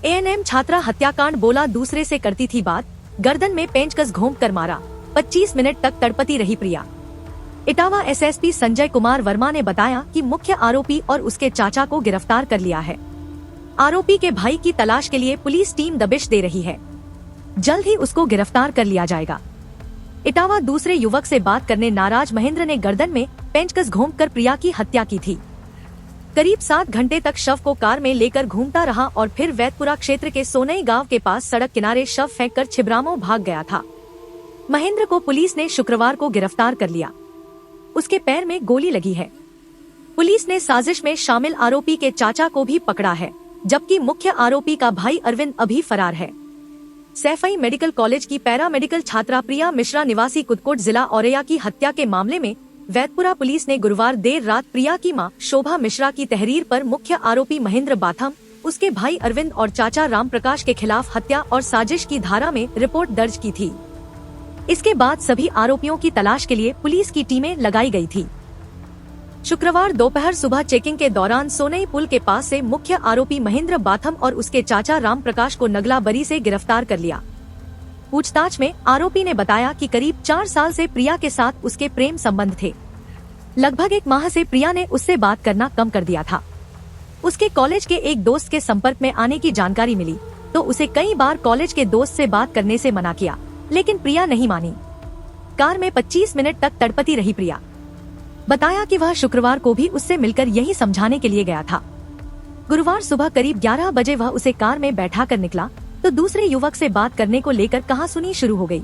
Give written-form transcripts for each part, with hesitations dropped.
ANM छात्रा हत्याकांड बोला दूसरे से करती थी बात, गर्दन में पेंचकस घोंप कर मारा, 25 मिनट तक तड़पती रही प्रिया। इटावा एसएसपी संजय कुमार वर्मा ने बताया कि मुख्य आरोपी और उसके चाचा को गिरफ्तार कर लिया है। आरोपी के भाई की तलाश के लिए पुलिस टीम दबिश दे रही है, जल्द ही उसको गिरफ्तार कर लिया जाएगा। इटावा दूसरे युवक से बात करने नाराज महेंद्र ने गर्दन में पेंचकस घोंपकर प्रिया की हत्या की थी। करीब 7 घंटे तक शव को कार में लेकर घूमता रहा और फिर वैदपुरा क्षेत्र के सोनई गांव के पास सड़क किनारे शव फेंककर छिबरामऊ भाग गया था। महेंद्र को पुलिस ने शुक्रवार को गिरफ्तार कर लिया। उसके पैर में गोली लगी है। पुलिस ने साजिश में शामिल आरोपी के चाचा को भी पकड़ा है, जबकि मुख्य आरोपी का भाई अरविंद अभी फरार है। सैफई मेडिकल कॉलेज की पैरामेडिकल छात्रा प्रिया मिश्रा निवासी कुदकोट जिला औरैया की हत्या के मामले में वैदपुरा पुलिस ने गुरुवार देर रात प्रिया की मां शोभा मिश्रा की तहरीर पर मुख्य आरोपी महेंद्र बाथम, उसके भाई अरविंद और चाचा राम प्रकाश के खिलाफ हत्या और साजिश की धारा में रिपोर्ट दर्ज की थी। इसके बाद सभी आरोपियों की तलाश के लिए पुलिस की टीमें लगाई गई थी। शुक्रवार दोपहर सुबह चेकिंग के दौरान सोनई पुल के पास से मुख्य आरोपी महेंद्र बाथम और उसके चाचा राम प्रकाश को नगलाबरी से गिरफ्तार कर लिया। पूछताछ में आरोपी ने बताया कि करीब 4 साल से प्रिया के साथ उसके प्रेम संबंध थे। लगभग 1 माह से प्रिया ने उससे बात करना कम कर दिया था। उसके कॉलेज के एक दोस्त के संपर्क में आने की जानकारी मिली तो उसे कई बार कॉलेज के दोस्त से बात करने से मना किया, लेकिन प्रिया नहीं मानी। कार में 25 मिनट तक तड़पती रही प्रिया। बताया कि वह शुक्रवार को भी उससे मिलकर यही समझाने के लिए गया था। गुरुवार सुबह करीब 11 बजे वह उसे कार में बैठा कर निकला तो दूसरे युवक से बात करने को लेकर कहासुनी शुरू हो गई।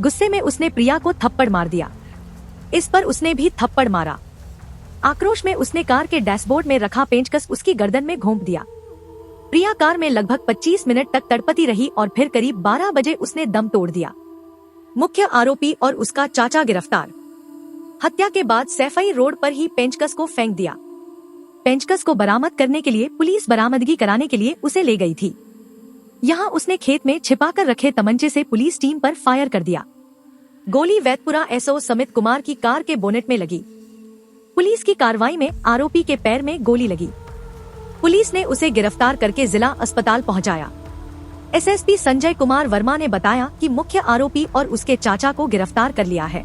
गुस्से में उसने प्रिया को थप्पड़ मार दिया। इस पर उसने भी थप्पड़ मारा। आक्रोश में उसने कार के डैशबोर्ड में रखा पेंचकस उसकी गर्दन में घोंप दिया। प्रिया कार में लगभग 25 मिनट तक तड़पती रही और फिर करीब 12 बजे उसने दम तोड़ दिया। मुख्य आरोपी और उसका चाचा गिरफ्तार। हत्या के बाद सैफई रोड पर ही पेंचकस को फेंक दिया। पेंचकस को बरामद करने के लिए पुलिस बरामदगी कराने के लिए उसे ले गई थी। यहाँ उसने खेत में छिपाकर रखे तमंचे से पुलिस टीम पर फायर कर दिया। गोली वैदपुरा एसओ समित कुमार की कार के बोनेट में लगी। पुलिस की कार्रवाई में आरोपी के पैर में गोली लगी। पुलिस ने उसे गिरफ्तार करके जिला अस्पताल पहुंचाया। एसएसपी संजय कुमार वर्मा ने बताया कि मुख्य आरोपी और उसके चाचा को गिरफ्तार कर लिया है।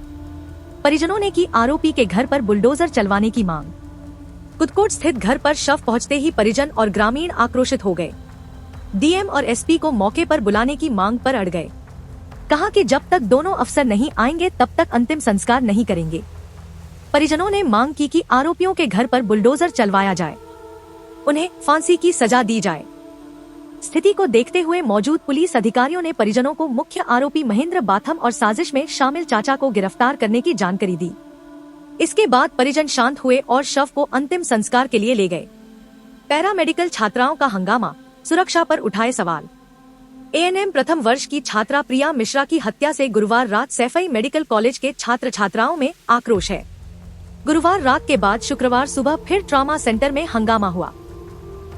परिजनों ने की आरोपी के घर पर बुलडोजर चलवाने की मांग। कुदकोट स्थित घर पर शव पहुंचते ही परिजन और ग्रामीण आक्रोशित हो गए। डीएम और एसपी को मौके पर बुलाने की मांग पर अड़ गए। कहा कि जब तक दोनों अफसर नहीं आएंगे तब तक अंतिम संस्कार नहीं करेंगे। परिजनों ने मांग की कि आरोपियों के घर पर बुलडोजर चलवाया जाए, उन्हें फांसी की सजा दी जाए। स्थिति को देखते हुए मौजूद पुलिस अधिकारियों ने परिजनों को मुख्य आरोपी महेंद्र बाथम और साजिश में शामिल चाचा को गिरफ्तार करने की जानकारी दी। इसके बाद परिजन शांत हुए और शव को अंतिम संस्कार के लिए ले गए। पैरामेडिकल छात्राओं का हंगामा, सुरक्षा पर उठाए सवाल। एएनएम प्रथम वर्ष की छात्रा प्रिया मिश्रा की हत्या से गुरुवार रात सैफई मेडिकल कॉलेज के छात्र छात्राओं में आक्रोश है। गुरुवार रात के बाद शुक्रवार सुबह फिर ट्रॉमा सेंटर में हंगामा हुआ।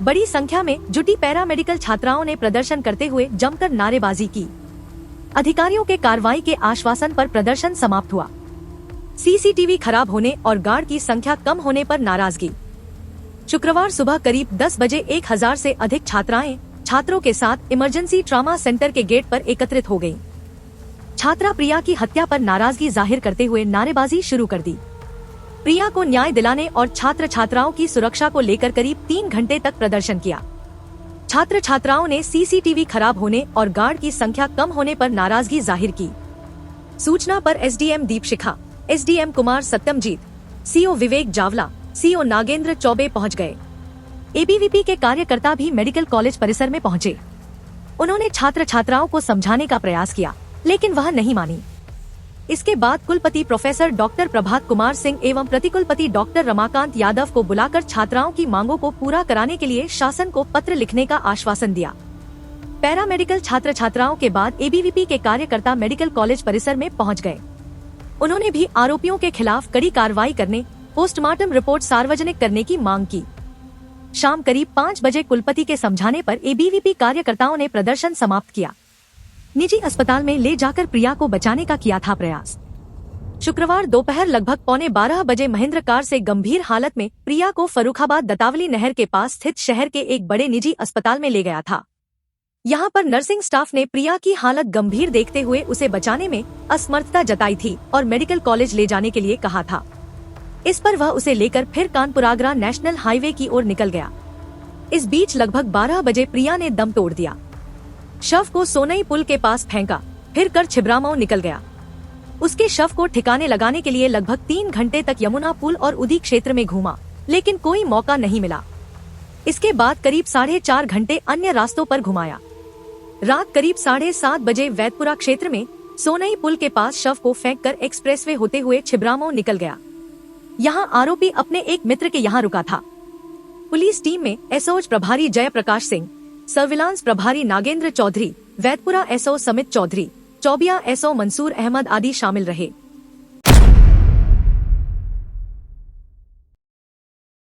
बड़ी संख्या में जुटी पैरामेडिकल छात्राओं ने प्रदर्शन करते हुए जमकर नारेबाजी की। अधिकारियों के कार्रवाई के आश्वासन पर प्रदर्शन समाप्त हुआ। सीसीटीवी खराब होने और गार्ड की संख्या कम होने पर नाराजगी। शुक्रवार सुबह करीब 10 बजे 1000 से अधिक छात्राएं छात्रों के साथ इमरजेंसी ट्रॉमा सेंटर के गेट पर एकत्रित हो गयी। छात्रा प्रिया की हत्या पर नाराजगी जाहिर करते हुए नारेबाजी शुरू कर दी। प्रिया को न्याय दिलाने और छात्र छात्राओं की सुरक्षा को लेकर करीब 3 घंटे तक प्रदर्शन किया। छात्र छात्राओं ने सीसीटीवी खराब होने और गार्ड की संख्या कम होने पर नाराजगी जाहिर की। सूचना पर SDM Deepshikha, SDM Kumar Satyamjeet, CO Vivek Jawla, CO Nagendra Choubey पहुंच गए। एबीवीपी के कार्यकर्ता भी मेडिकल कॉलेज परिसर में पहुंचे। उन्होंने छात्र छात्राओं को समझाने का प्रयास किया, लेकिन वह नहीं मानी। इसके बाद कुलपति प्रोफेसर डॉक्टर प्रभात कुमार सिंह एवं प्रतिकुलपति डॉक्टर रमाकांत यादव को बुलाकर छात्राओं की मांगों को पूरा कराने के लिए शासन को पत्र लिखने का आश्वासन दिया। पैरामेडिकल छात्र छात्राओं के बाद एबीवीपी के कार्यकर्ता मेडिकल कॉलेज परिसर में पहुंच गए। उन्होंने भी आरोपियों के खिलाफ कड़ी कार्रवाई करने, पोस्टमार्टम रिपोर्ट सार्वजनिक करने की मांग की। शाम करीब 5 बजे कुलपति के समझाने पर एबीवीपी कार्यकर्ताओं ने प्रदर्शन समाप्त किया। निजी अस्पताल में ले जाकर प्रिया को बचाने का किया था प्रयास। शुक्रवार दोपहर लगभग 11:15 बजे महेंद्र कार से गंभीर हालत में प्रिया को फर्रुखाबाद दतावली नहर के पास स्थित शहर के एक बड़े निजी अस्पताल में ले गया था। यहाँ पर नर्सिंग स्टाफ ने प्रिया की हालत गंभीर देखते हुए उसे बचाने में असमर्थता जताई थी और मेडिकल कॉलेज ले जाने के लिए कहा था। इस पर वह उसे लेकर फिर कानपुर आगरा नेशनल हाईवे की ओर निकल गया। इस बीच लगभग 12 बजे प्रिया ने दम तोड़ दिया। शव को सोनई पुल के पास फेंका, फिर कर छिबरामऊ निकल गया। उसके शव को ठिकाने लगाने के लिए लगभग 3 घंटे तक यमुना पुल और उदी क्षेत्र में घूमा, लेकिन कोई मौका नहीं मिला। इसके बाद करीब 4.5 घंटे अन्य रास्तों पर घुमाया। रात करीब 7:30 बजे वैदपुरा क्षेत्र में सोनई पुल के पास शव को फेंककर एक्सप्रेसवे होते हुए छिबरामऊ निकल गया। यहाँ आरोपी अपने एक मित्र के यहाँ रुका था। पुलिस टीम में एसओज प्रभारी जयप्रकाश सिंह, सर्विलांस प्रभारी नागेंद्र चौधरी, वैदपुरा एसओ समित चौधरी, चौबिया एसओ मंसूर अहमद आदि शामिल रहे।